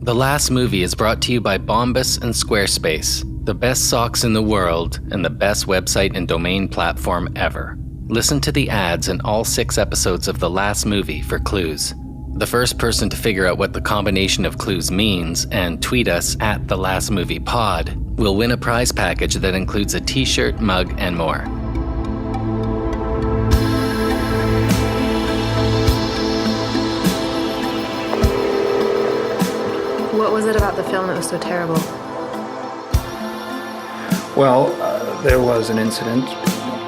The Last Movie is brought to you by Bombas and Squarespace, the best socks in the world and the best website and domain platform ever. Listen to the ads in all 6 episodes of The Last Movie for clues. The first person to figure out what the combination of clues means and tweet us at TheLastMoviePod will win a prize package that includes a t-shirt, mug, and more. What was it about the film that was so terrible? Well, there was an incident,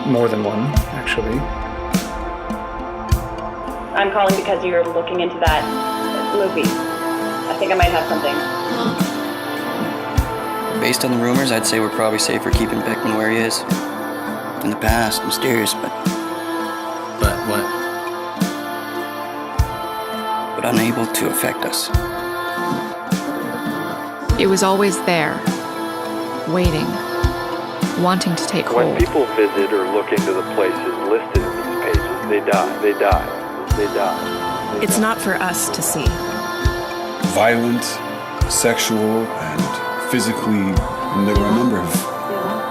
more than one, actually. I'm calling because you're looking into that movie. I think I might have something. Based on the rumors, I'd say we're probably safer keeping Beckman where he is. In the past, mysterious, but what? But unable to affect us. It was always there, waiting, wanting to take hold. When people visit or look into the places listed in these pages, they die. It's not for us to see. Violent, sexual, and physically, and there were a number of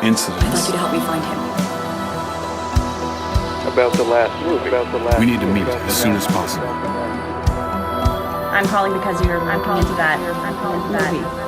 incidents. I'd like you to help me find him. About the last movie. We need to meet as soon as possible. I'm calling because you're looking into that movie.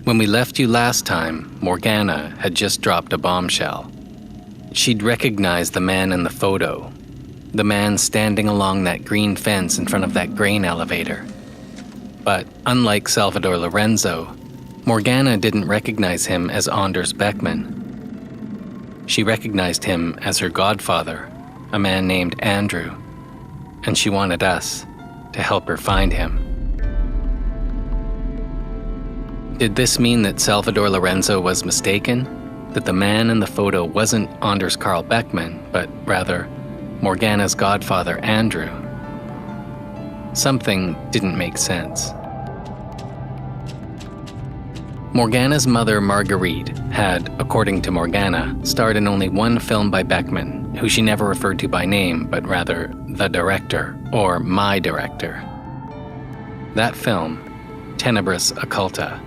When we left you last time, Morgana had just dropped a bombshell. She'd recognized the man in the photo, the man standing along that green fence in front of that grain elevator. But unlike Salvador Lorenzo, Morgana didn't recognize him as Anders Beckman. She recognized him as her godfather, a man named Andrew, and she wanted us to help her find him. Did this mean that Salvador Lorenzo was mistaken? That the man in the photo wasn't Anders Carl Beckman, but rather Morgana's godfather, Andrew? Something didn't make sense. Morgana's mother, Marguerite, had, according to Morgana, starred in only one film by Beckman, who she never referred to by name, but rather the director, or my director. That film, Tenebris Occulta.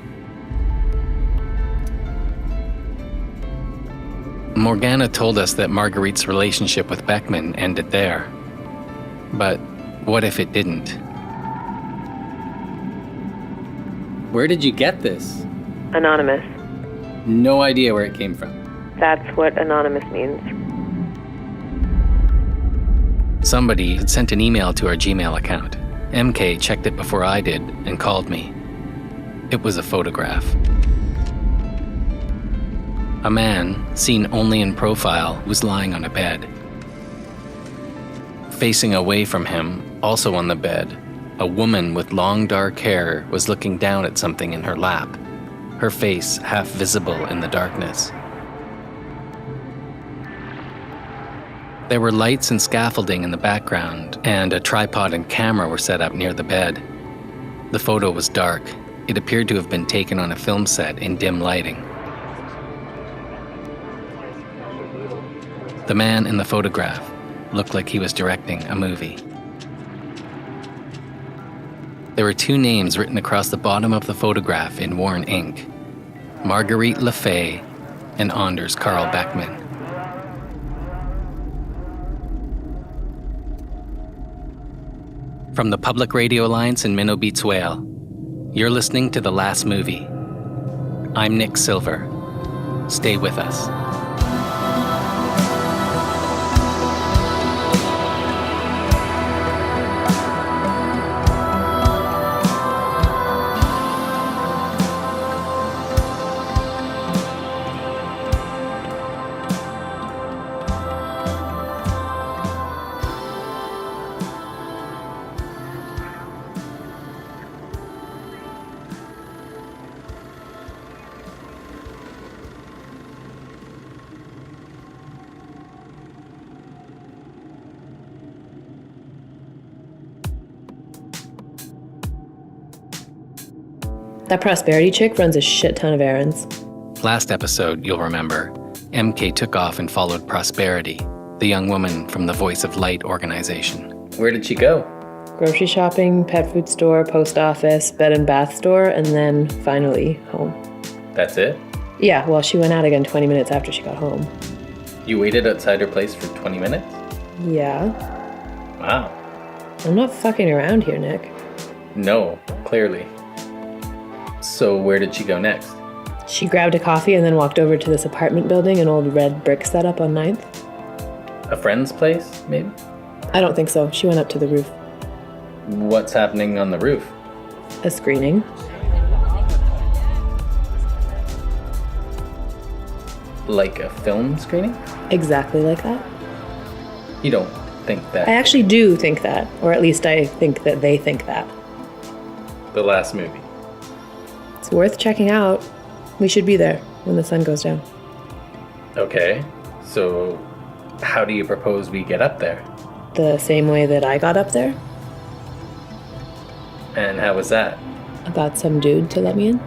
Morgana told us that Marguerite's relationship with Beckman ended there. But what if it didn't? Where did you get this? Anonymous. No idea where it came from. That's what anonymous means. Somebody had sent an email to our Gmail account. MK checked it before I did and called me. It was a photograph. A man, seen only in profile, was lying on a bed. Facing away from him, also on the bed, a woman with long dark hair was looking down at something in her lap, her face half visible in the darkness. There were lights and scaffolding in the background, and a tripod and camera were set up near the bed. The photo was dark. It appeared to have been taken on a film set in dim lighting. The man in the photograph looked like he was directing a movie. There were 2 names written across the bottom of the photograph in worn ink: Marguerite LeFay and Anders Carl Beckman. From the Public Radio Alliance in Minnow Beats Whale, you're listening to The Last Movie. I'm Nick Silver. Stay with us. That Prosperity chick runs a shit ton of errands. Last episode, you'll remember, MK took off and followed Prosperity, the young woman from the Voice of Light organization. Where did she go? Grocery shopping, pet food store, post office, bed and bath store, and then finally home. That's it? Yeah, well, she went out again 20 minutes after she got home. You waited outside her place for 20 minutes? Yeah. Wow. I'm not fucking around here, Nick. No, clearly. So where did she go next? She grabbed a coffee and then walked over to this apartment building, an old red brick setup on 9th. A friend's place, maybe? I don't think so. She went up to the roof. What's happening on the roof? A screening. Like a film screening? Exactly like that. You don't think that... I actually do think that, or at least I think that they think that. The last movie. It's worth checking out. We should be there when the sun goes down. Okay, so how do you propose we get up there? The same way that I got up there? And how was that? I got some dude to let me in.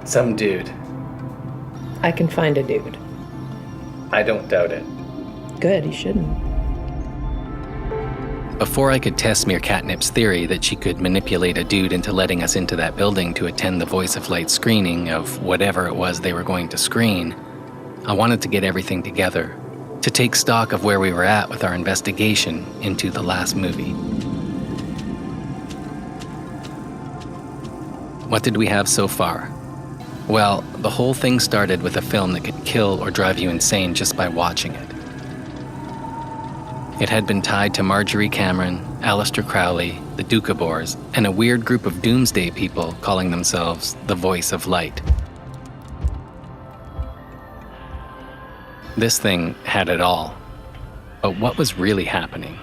Some dude. I can find a dude. I don't doubt it. Good, you shouldn't. Before I could test Mere Catnip's theory that she could manipulate a dude into letting us into that building to attend the Voice of Light screening of whatever it was they were going to screen, I wanted to get everything together, to take stock of where we were at with our investigation into the last movie. What did we have so far? Well, the whole thing started with a film that could kill or drive you insane just by watching it. It had been tied to Marjorie Cameron, Aleister Crowley, the Doukhobors, and a weird group of doomsday people calling themselves the Voice of Light. This thing had it all. But what was really happening?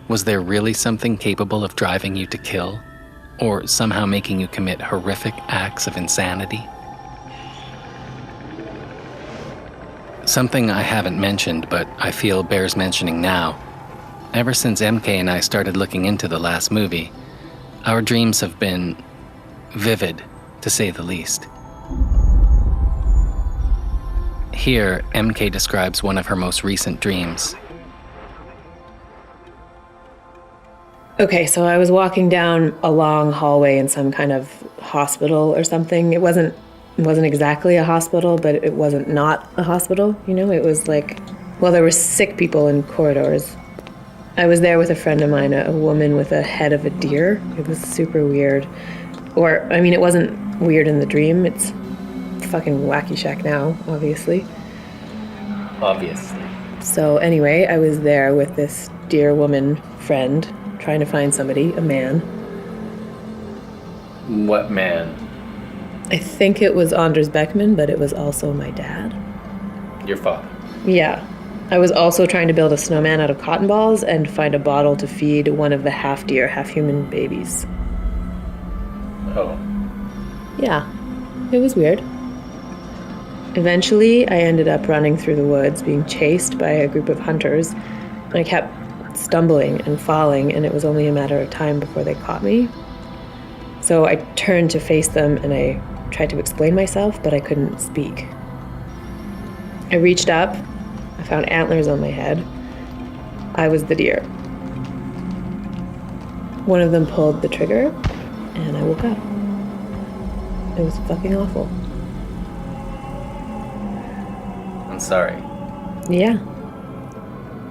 Was there really something capable of driving you to kill? Or somehow making you commit horrific acts of insanity? Something I haven't mentioned, but I feel bears mentioning now. Ever since MK and I started looking into the last movie, our dreams have been vivid, to say the least. Here, MK describes one of her most recent dreams. Okay, so I was walking down a long hallway in some kind of hospital or something. It wasn't exactly a hospital, but it wasn't not a hospital, you know? It was like, well, there were sick people in corridors. I was there with a friend of mine, a woman with a head of a deer. It was super weird. Or, I mean, it wasn't weird in the dream. It's fucking wacky shack now, obviously. Obviously. So anyway, I was there with this dear woman friend, trying to find somebody, a man. What man? I think it was Anders Beckman, but it was also my dad. Your father? Yeah. I was also trying to build a snowman out of cotton balls and find a bottle to feed one of the half-deer, half-human babies. Oh. Yeah. It was weird. Eventually, I ended up running through the woods, being chased by a group of hunters. I kept stumbling and falling, and it was only a matter of time before they caught me. So I turned to face them, and I tried to explain myself, but I couldn't speak. I reached up. I found antlers on my head. I was the deer. One of them pulled the trigger, and I woke up. It was fucking awful. I'm sorry. Yeah.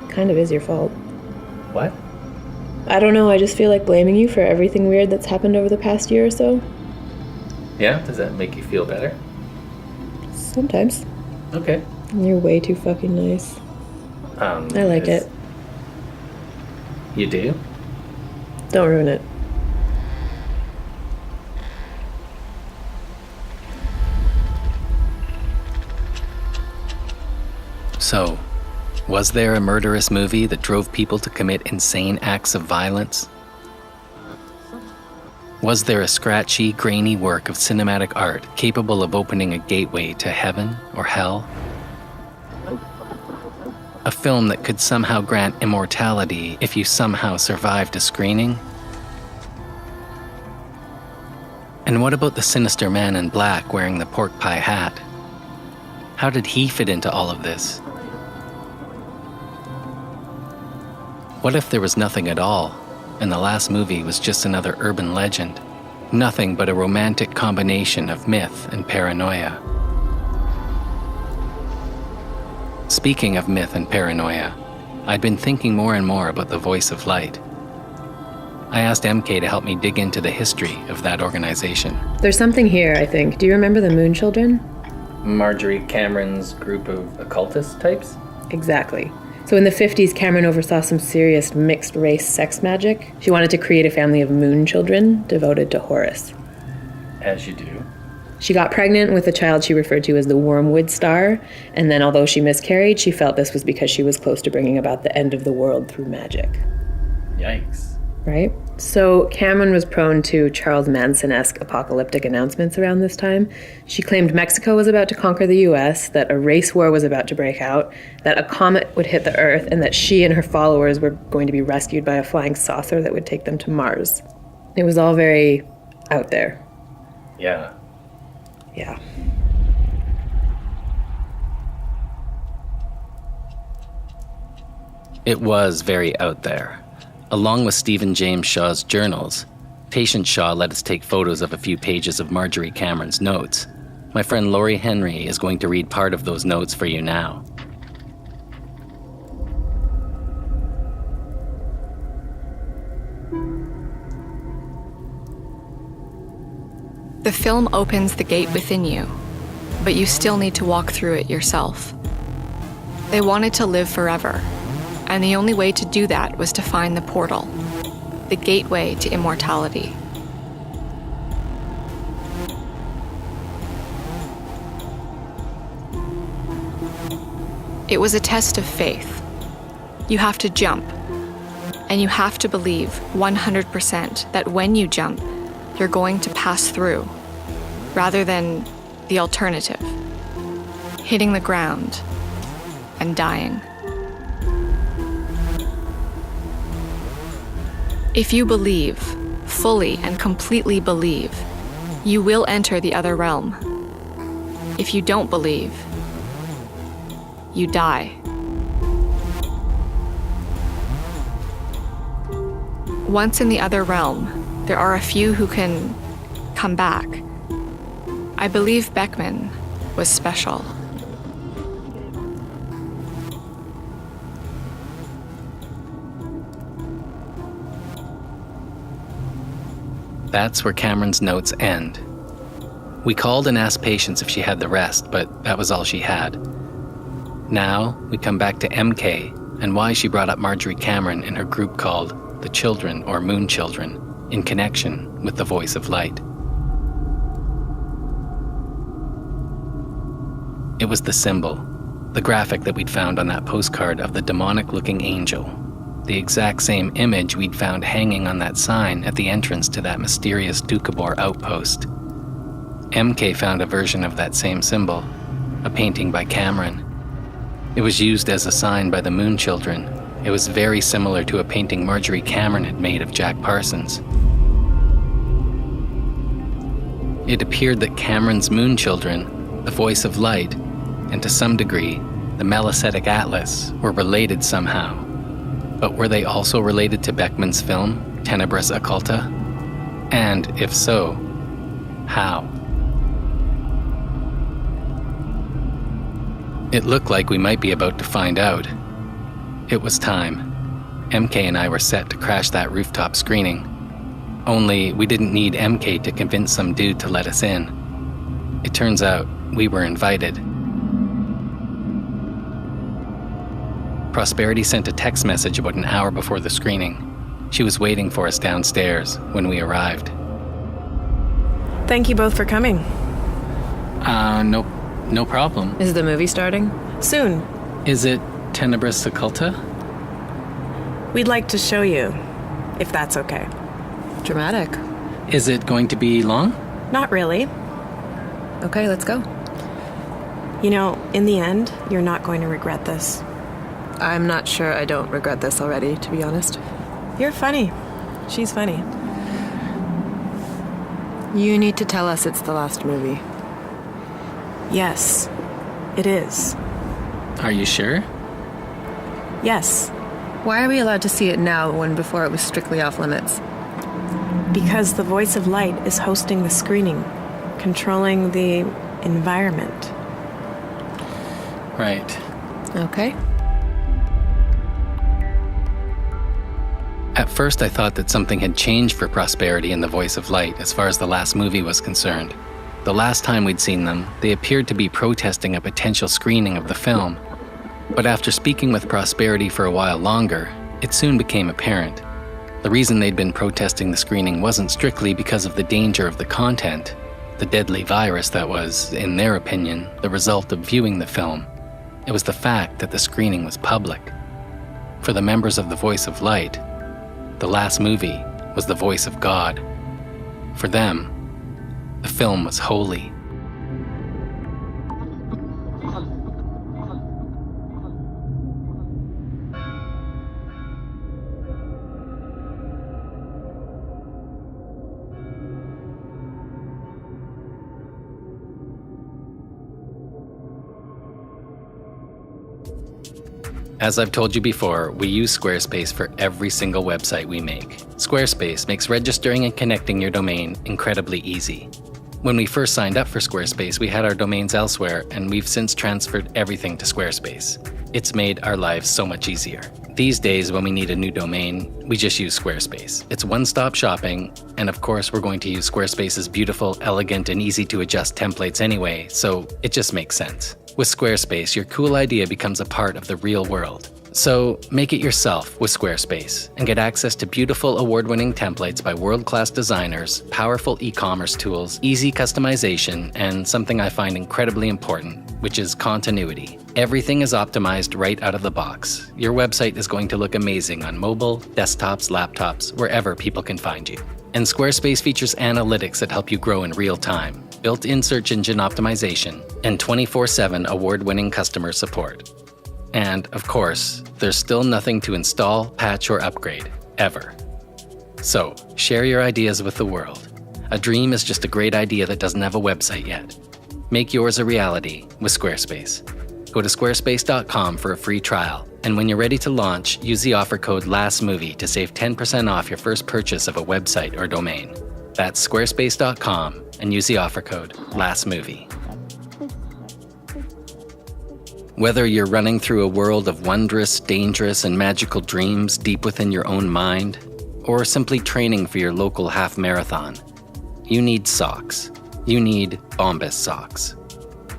Kind of is your fault. What? I don't know, I just feel like blaming you for everything weird that's happened over the past year or so. Yeah? Does that make you feel better? Sometimes. Okay. You're way too fucking nice. I like it. You do? Don't ruin it. So, was there a murderous movie that drove people to commit insane acts of violence? Was there a scratchy, grainy work of cinematic art capable of opening a gateway to heaven or hell? A film that could somehow grant immortality if you somehow survived a screening? And what about the sinister man in black wearing the pork pie hat? How did he fit into all of this? What if there was nothing at all, and the last movie was just another urban legend? Nothing but a romantic combination of myth and paranoia. Speaking of myth and paranoia, I'd been thinking more and more about the Voice of Light. I asked MK to help me dig into the history of that organization. There's something here, I think. Do you remember the Moon Children? Marjorie Cameron's group of occultist types? Exactly. So in the 50s, Cameron oversaw some serious mixed-race sex magic. She wanted to create a family of moon children devoted to Horus. As you do. She got pregnant with a child she referred to as the Wormwood Star, and then although she miscarried, she felt this was because she was close to bringing about the end of the world through magic. Yikes. Right? So Cameron was prone to Charles Manson-esque apocalyptic announcements around this time. She claimed Mexico was about to conquer the US, that a race war was about to break out, that a comet would hit the Earth, and that she and her followers were going to be rescued by a flying saucer that would take them to Mars. It was all very out there. Yeah. Yeah. It was very out there. Along with Stephen James Shaw's journals, Patient Shaw let us take photos of a few pages of Marjorie Cameron's notes. My friend Laurie Henry is going to read part of those notes for you now. The film opens the gate within you, but you still need to walk through it yourself. They wanted to live forever, and the only way to do that was to find the portal, the gateway to immortality. It was a test of faith. You have to jump, and you have to believe 100% that when you jump, you're going to pass through, rather than the alternative, hitting the ground and dying. If you believe, fully and completely believe, you will enter the other realm. If you don't believe, you die. Once in the other realm, there are a few who can come back. I believe Beckman was special. That's where Cameron's notes end. We called and asked Patience if she had the rest, but that was all she had. Now, we come back to MK and why she brought up Marjorie Cameron in her group called The Children or Moon Children in connection with the Voice of Light. It was the symbol, the graphic that we'd found on that postcard of the demonic-looking angel, the exact same image we'd found hanging on that sign at the entrance to that mysterious Doukhobor outpost. MK found a version of that same symbol, a painting by Cameron. It was used as a sign by the Moon Children. It was very similar to a painting Marjorie Cameron had made of Jack Parsons. It appeared that Cameron's Moon Children, the Voice of Light, and to some degree, the Melicetic Atlas, were related somehow. But were they also related to Beckman's film, Tenebris Occulta? And if so, how? It looked like we might be about to find out. It was time. MK and I were set to crash that rooftop screening. Only we didn't need MK to convince some dude to let us in. It turns out we were invited. Prosperity sent a text message about an hour before the screening. She was waiting for us downstairs when we arrived. Thank you both for coming. No problem. Is the movie starting? Soon. Is it Tenebris Occulta? We'd like to show you, if that's okay. Dramatic. Is it going to be long? Not really. Okay, let's go. You know, in the end, you're not going to regret this. I'm not sure I don't regret this already, to be honest. You're funny. She's funny. You need to tell us it's the last movie. Yes, it is. Are you sure? Yes, Why are we allowed to see it now when before it was strictly off limits? because the Voice of Light is hosting the screening, controlling the environment. Right. Okay. At first, I thought that something had changed for Prosperity and the Voice of Light as far as the last movie was concerned. The last time we'd seen them, they appeared to be protesting a potential screening of the film. But after speaking with Prosperity for a while longer, it soon became apparent. The reason they'd been protesting the screening wasn't strictly because of the danger of the content, the deadly virus that was, in their opinion, the result of viewing the film. It was the fact that the screening was public. For the members of the Voice of Light, the last movie was the voice of God. For them, the film was holy. As I've told you before, we use Squarespace for every single website we make. Squarespace makes registering and connecting your domain incredibly easy. When we first signed up for Squarespace, we had our domains elsewhere, and we've since transferred everything to Squarespace. It's made our lives so much easier. These days, when we need a new domain, we just use Squarespace. It's one-stop shopping, and of course, we're going to use Squarespace's beautiful, elegant, and easy-to-adjust templates anyway, so it just makes sense. With Squarespace, your cool idea becomes a part of the real world. So make it yourself with Squarespace and get access to beautiful award-winning templates by world-class designers, powerful e-commerce tools, easy customization, and something I find incredibly important, which is continuity. Everything is optimized right out of the box. Your website is going to look amazing on mobile, desktops, laptops, wherever people can find you. And Squarespace features analytics that help you grow in real time, built-in search engine optimization, and 24/7 award-winning customer support. And, of course, there's still nothing to install, patch, or upgrade, ever. So, share your ideas with the world. A dream is just a great idea that doesn't have a website yet. Make yours a reality with Squarespace. Go to squarespace.com for a free trial, and when you're ready to launch, use the offer code LASTMOVIE to save 10% off your first purchase of a website or domain. That's squarespace.com, and use the offer code LASTMOVIE. Whether you're running through a world of wondrous, dangerous, and magical dreams deep within your own mind, or simply training for your local half marathon, you need socks. You need Bombas socks.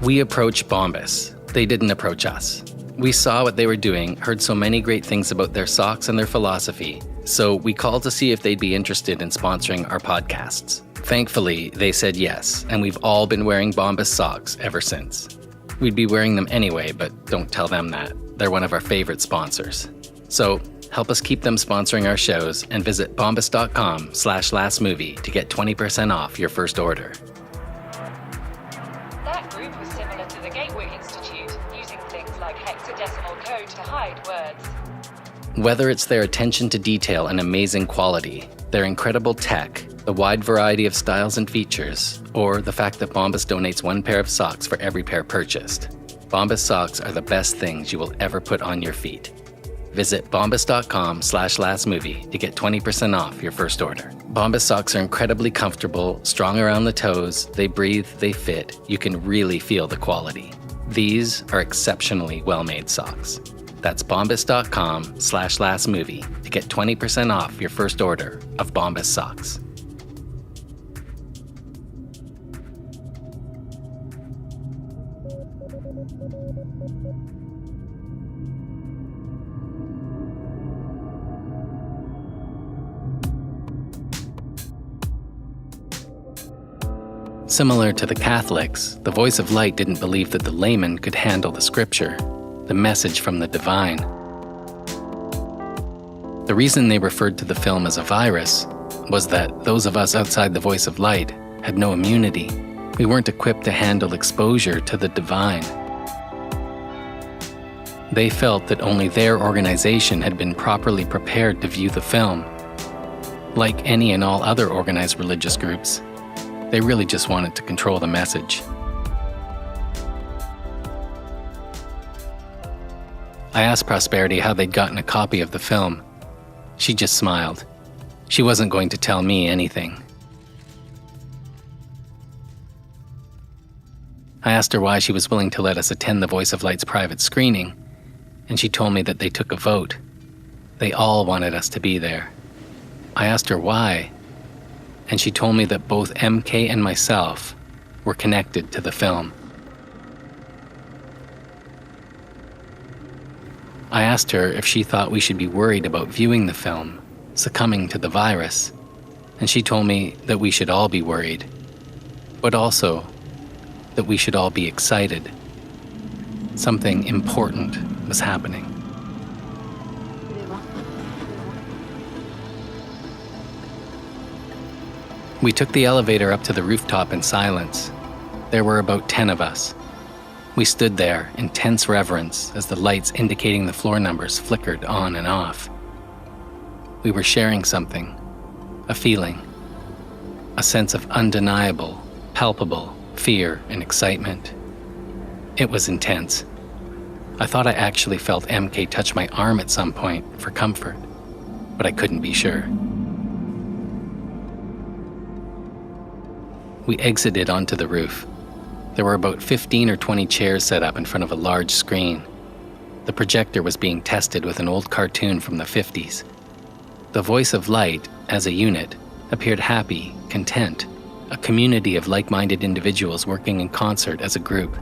We approached Bombas. They didn't approach us. We saw what they were doing, heard so many great things about their socks and their philosophy, so we called to see if they'd be interested in sponsoring our podcasts. Thankfully, they said yes, and we've all been wearing Bombas socks ever since. We'd be wearing them anyway, but don't tell them that. They're one of our favorite sponsors. So help us keep them sponsoring our shows and visit bombas.com/lastmovie to get 20% off your first order. That group was similar to the Gateway Institute, using things like hexadecimal code to hide words. Whether it's their attention to detail and amazing quality, their incredible tech, the wide variety of styles and features, or the fact that Bombas donates one pair of socks for every pair purchased, Bombas socks are the best things you will ever put on your feet. Visit bombas.com/lastmovie to get 20% off your first order. Bombas socks are incredibly comfortable, strong around the toes, they breathe, they fit, you can really feel the quality. These are exceptionally well-made socks. That's bombas.com/lastmovie to get 20% off your first order of Bombas socks. Similar to the Catholics, the Voice of Light didn't believe that the layman could handle the scripture, the message from the divine. The reason they referred to the film as a virus was that those of us outside the Voice of Light had no immunity. We weren't equipped to handle exposure to the divine. They felt that only their organization had been properly prepared to view the film. Like any and all other organized religious groups, They really just wanted to control the message. I asked Prosperity how they'd gotten a copy of the film. She just smiled. She wasn't going to tell me anything. I asked her why she was willing to let us attend the Voice of Light's private screening, and she told me that they took a vote. They all wanted us to be there. I asked her why, and she told me that both MK and myself were connected to the film. I asked her if she thought we should be worried about viewing the film, succumbing to the virus, and she told me that we should all be worried, but also that we should all be excited. Something important was happening. We took the elevator up to the rooftop in silence. There were about 10 of us. We stood there in tense reverence as the lights indicating the floor numbers flickered on and off. We were sharing something, a feeling, a sense of undeniable, palpable fear and excitement. It was intense. I thought I actually felt MK touch my arm at some point for comfort, but I couldn't be sure. We exited onto the roof. There were about 15 or 20 chairs set up in front of a large screen. The projector was being tested with an old cartoon from the 50s. The Voice of Light, as a unit, appeared happy, content, a community of like-minded individuals working in concert as a group.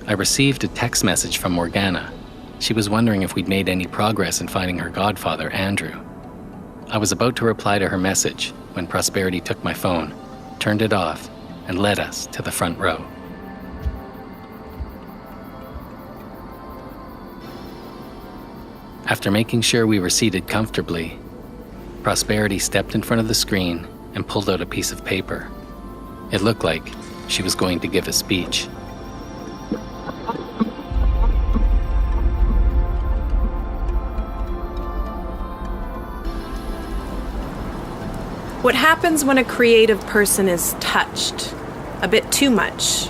I received a text message from Morgana. She was wondering if we'd made any progress in finding her godfather, Andrew. I was about to reply to her message when Prosperity took my phone, turned it off, and led us to the front row. After making sure we were seated comfortably, Prosperity stepped in front of the screen and pulled out a piece of paper. It looked like she was going to give a speech. What happens when a creative person is touched a bit too much,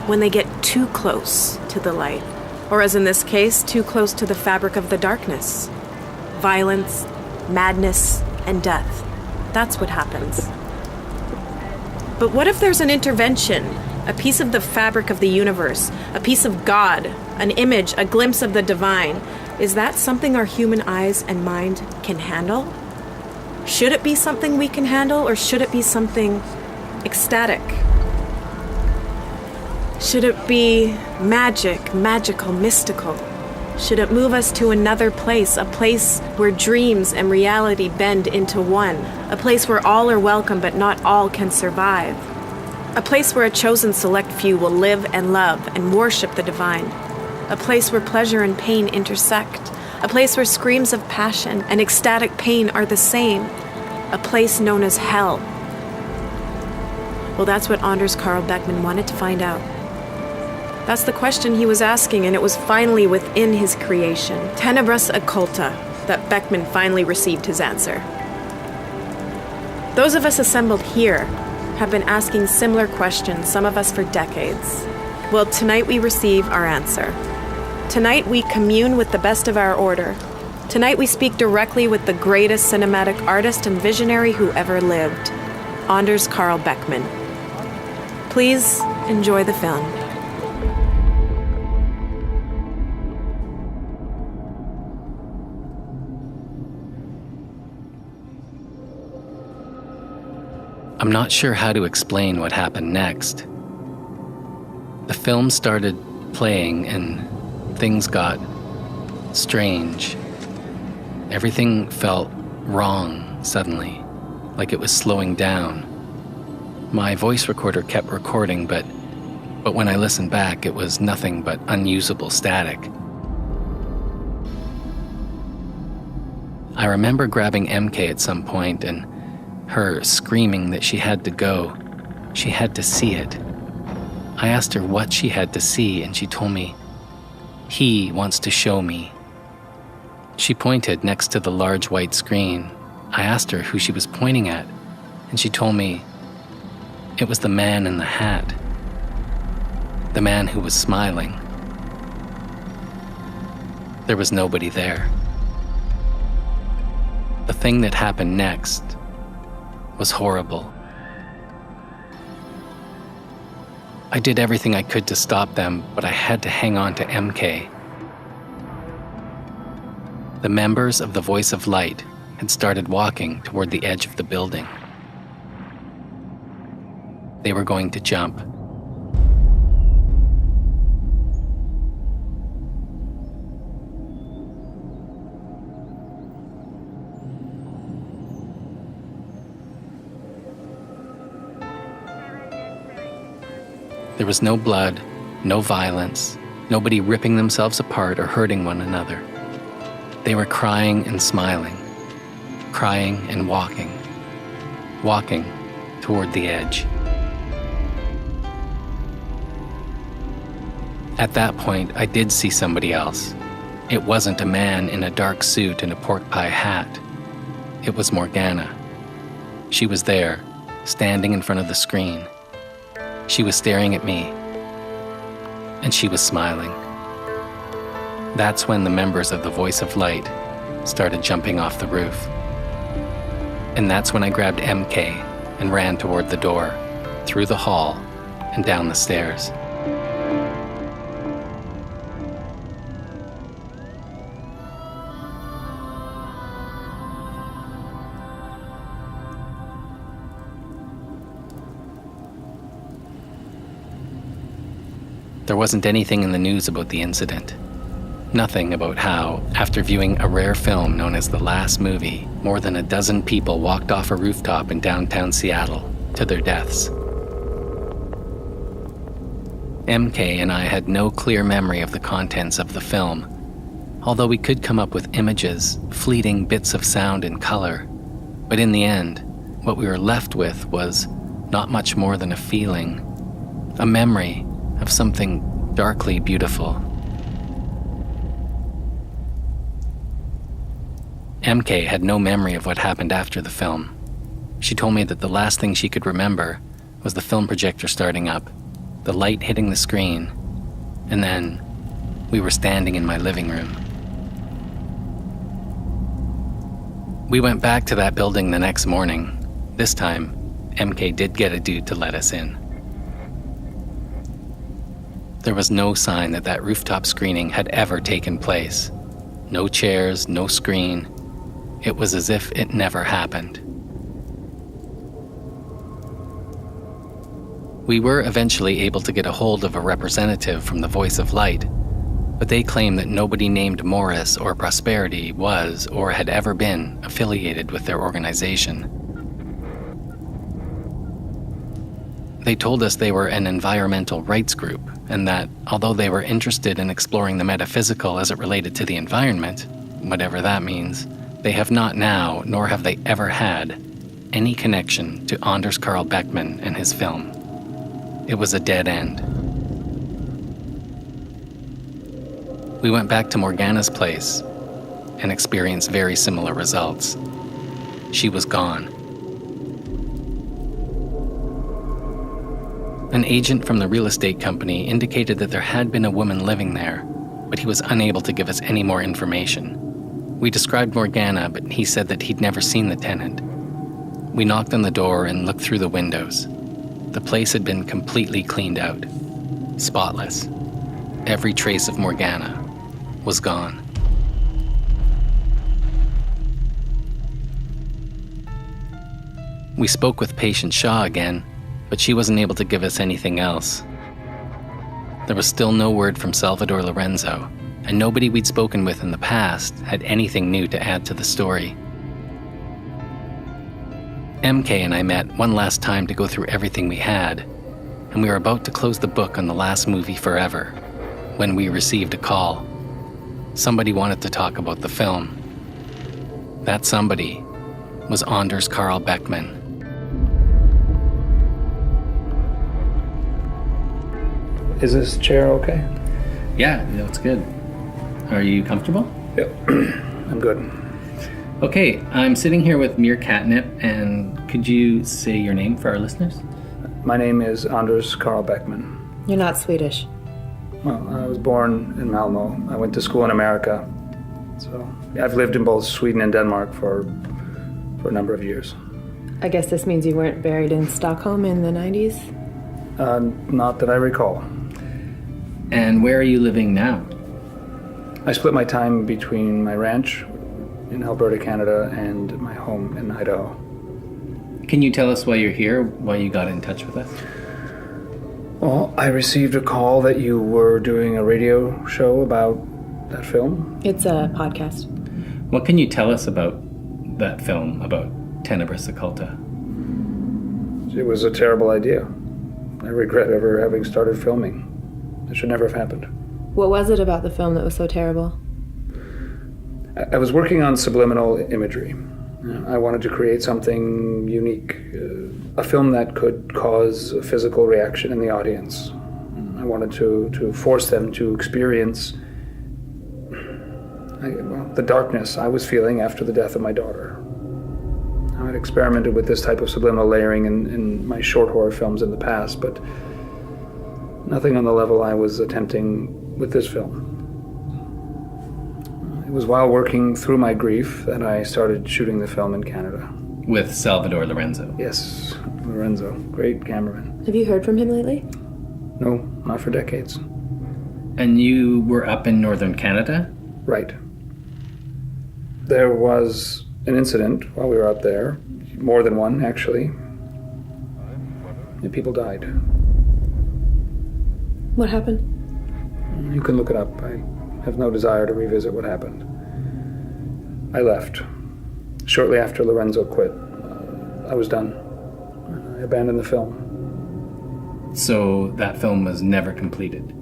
when they get too close to the light, or as in this case, too close to the fabric of the darkness? Violence, madness, and death. That's what happens. But what if there's an intervention, a piece of the fabric of the universe, a piece of God, an image, a glimpse of the divine? Is that something our human eyes and mind can handle? Should it be something we can handle, or should it be something ecstatic? Should it be magic, magical, mystical? Should it move us to another place, a place where dreams and reality bend into one, a place where all are welcome but not all can survive, a place where a chosen select few will live and love and worship the divine, a place where pleasure and pain intersect, a place where screams of passion and ecstatic pain are the same, a place known as hell? Well, that's what Anders Carl Beckman wanted to find out. That's the question he was asking, and it was finally within his creation, Tenebris Occulta, that Beckman finally received his answer. Those of us assembled here have been asking similar questions, some of us for decades. Well, tonight we receive our answer. Tonight we commune with the best of our order. Tonight we speak directly with the greatest cinematic artist and visionary who ever lived, Anders Carl Beckman. Please enjoy the film. I'm not sure how to explain what happened next. The film started playing and things got strange. Everything felt wrong suddenly, like it was slowing down. My voice recorder kept recording, but when I listened back, it was nothing but unusable static. I remember grabbing MK at some point and her screaming that she had to go. She had to see it. I asked her what she had to see, and she told me, "He wants to show me." She pointed next to the large white screen. I asked her who she was pointing at, and she told me it was the man in the hat. The man who was smiling. There was nobody there. The thing that happened next was horrible. I did everything I could to stop them, but I had to hang on to MK. The members of the Voice of Light had started walking toward the edge of the building. They were going to jump. There was no blood, no violence, nobody ripping themselves apart or hurting one another. They were crying and smiling, crying and walking toward the edge. At that point, I did see somebody else. It wasn't a man in a dark suit and a pork pie hat. It was Morgana. She was there, standing in front of the screen. She was staring at me, and she was smiling. That's when the members of the Voice of Light started jumping off the roof. And that's when I grabbed MK and ran toward the door, through the hall, and down the stairs. There wasn't anything in the news about the incident. Nothing about how, after viewing a rare film known as The Last Movie, more than a dozen people walked off a rooftop in downtown Seattle to their deaths. MK and I had no clear memory of the contents of the film, although we could come up with images, fleeting bits of sound and color. But in the end, what we were left with was not much more than a feeling, a memory of something darkly beautiful. MK had no memory of what happened after the film. She told me that the last thing she could remember was the film projector starting up, the light hitting the screen, and then we were standing in my living room. We went back to that building the next morning. This time, MK did get a dude to let us in. There was no sign that that rooftop screening had ever taken place. No chairs, no screen. It was as if it never happened. We were eventually able to get a hold of a representative from the Voice of Light, but they claim that nobody named Morris or Prosperity was or had ever been affiliated with their organization. They told us they were an environmental rights group, and that although they were interested in exploring the metaphysical as it related to the environment, whatever that means, they have not now, nor have they ever had, any connection to Anders Carl Beckman and his film. It was a dead end. We went back to Morgana's place and experienced very similar results. She was gone. An agent from the real estate company indicated that there had been a woman living there, but he was unable to give us any more information. We described Morgana, but he said that he'd never seen the tenant. We knocked on the door and looked through the windows. The place had been completely cleaned out. Spotless. Every trace of Morgana was gone. We spoke with Patient Shaw again, but she wasn't able to give us anything else. There was still no word from Salvador Lorenzo, and nobody we'd spoken with in the past had anything new to add to the story. MK and I met one last time to go through everything we had, and we were about to close the book on The Last Movie forever, when we received a call. Somebody wanted to talk about the film. That somebody was Anders Carl Beckman. Is this chair okay? Yeah, it's good. Are you comfortable? Yep. I'm good. Okay, I'm sitting here with Mir Catnip, and could you say your name for our listeners? My name is Anders Carl Beckman. You're not Swedish. Well, I was born in Malmo. I went to school in America. So I've lived in both Sweden and Denmark for a number of years. I guess this means you weren't buried in Stockholm in the 90s? Not that I recall. And where are you living now? I split my time between my ranch in Alberta, Canada, and my home in Idaho. Can you tell us why you're here, why you got in touch with us? Well, I received a call that you were doing a radio show about that film. It's a podcast. What can you tell us about that film, about Tenebris Occulta? It was a terrible idea. I regret ever having started filming. It should never have happened. What was it about the film that was so terrible? I was working on subliminal imagery. I wanted to create something unique, a film that could cause a physical reaction in the audience. I wanted to force them to experience the darkness I was feeling after the death of my daughter. I had experimented with this type of subliminal layering in my short horror films in the past, but nothing on the level I was attempting with this film. It was while working through my grief that I started shooting the film in Canada. With Salvador Lorenzo? Yes, Lorenzo, great cameraman. Have you heard from him lately? No, not for decades. And you were up in northern Canada? Right. There was an incident while we were up there, more than one actually, and people died. What happened? You can look it up. I have no desire to revisit what happened. I left. Shortly after Lorenzo quit, I was done. I abandoned the film. So that film was never completed?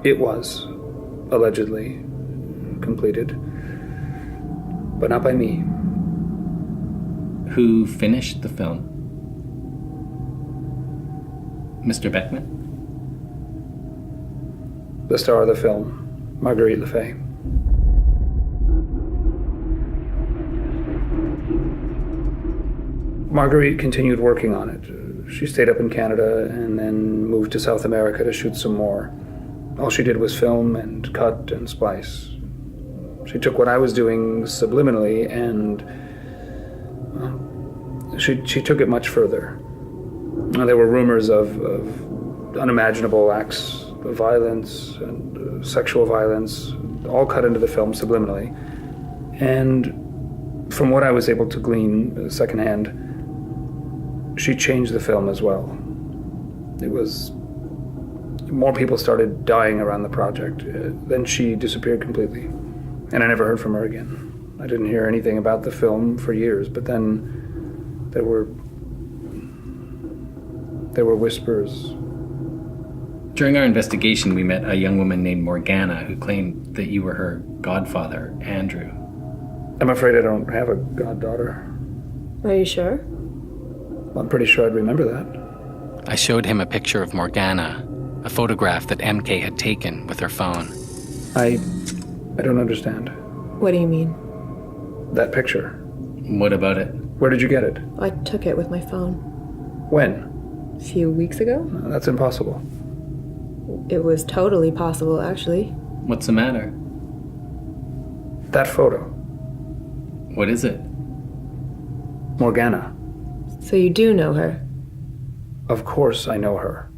It was, allegedly, completed. But not by me. Who finished the film? Mr. Beckman? The star of the film, Marguerite Lefay. Marguerite continued working on it. She stayed up in Canada and then moved to South America to shoot some more. All she did was film and cut and splice. She took what I was doing subliminally and she took it much further. There were rumors of unimaginable acts of violence and sexual violence, all cut into the film subliminally. And from what I was able to glean secondhand, she changed the film as well. It was... more people started dying around the project. Then she disappeared completely. And I never heard from her again. I didn't hear anything about the film for years, but then there were whispers. During our investigation, we met a young woman named Morgana who claimed that you were her godfather, Andrew. I'm afraid I don't have a goddaughter. Are you sure? Well, I'm pretty sure I'd remember that. I showed him a picture of Morgana, a photograph that MK had taken with her phone. I don't understand. What do you mean? That picture. What about it? Where did you get it? I took it with my phone. When? A few weeks ago? No, that's impossible. It was totally possible, actually. What's the matter? That photo. What is it? Morgana. So you do know her? Of course I know her.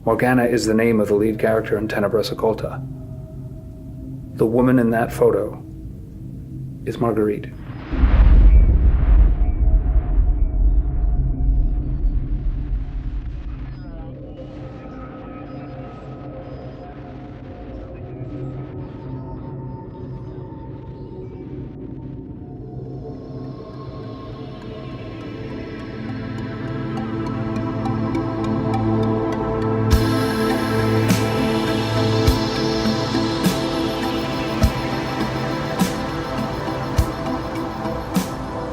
Morgana is the name of the lead character in Tenebris Occulta. The woman in that photo is Marguerite.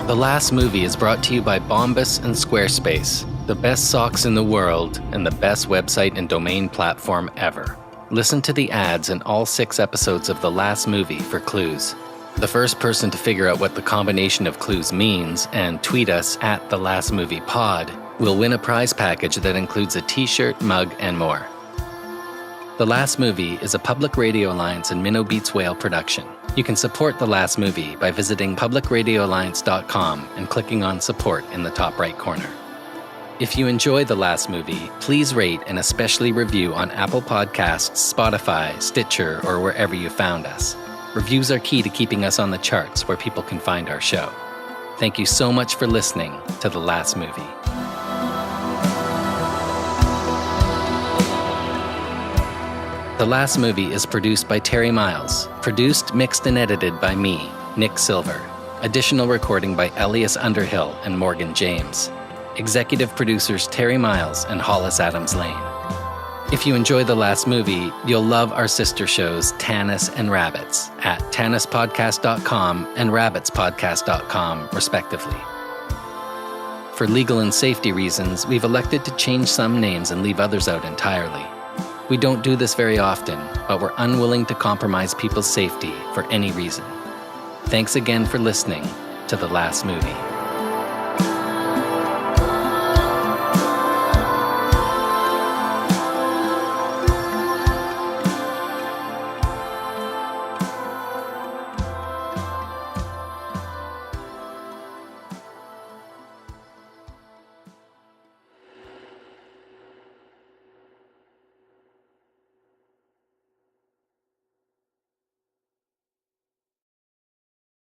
The Last Movie is brought to you by Bombas and Squarespace, the best socks in the world and the best website and domain platform ever. Listen to the ads in all 6 episodes of The Last Movie for clues. The first person to figure out what the combination of clues means and tweet us at The Last Movie Pod will win a prize package that includes a t-shirt, mug, and more. The Last Movie is a Public Radio Alliance and Minnow Beats Whale production. You can support The Last Movie by visiting publicradioalliance.com and clicking on support in the top right corner. If you enjoy The Last Movie, please rate and especially review on Apple Podcasts, Spotify, Stitcher, or wherever you found us. Reviews are key to keeping us on the charts where people can find our show. Thank you so much for listening to The Last Movie. The Last Movie is produced by Terry Miles. Produced, mixed, and edited by me, Nick Silver. Additional recording by Elias Underhill and Morgan James. Executive producers Terry Miles and Hollis Adams Lane. If you enjoy The Last Movie, you'll love our sister shows Tanis and Rabbits at tanispodcast.com and rabbitspodcast.com, respectively. For legal and safety reasons, we've elected to change some names and leave others out entirely. We don't do this very often, but we're unwilling to compromise people's safety for any reason. Thanks again for listening to The Last Movie.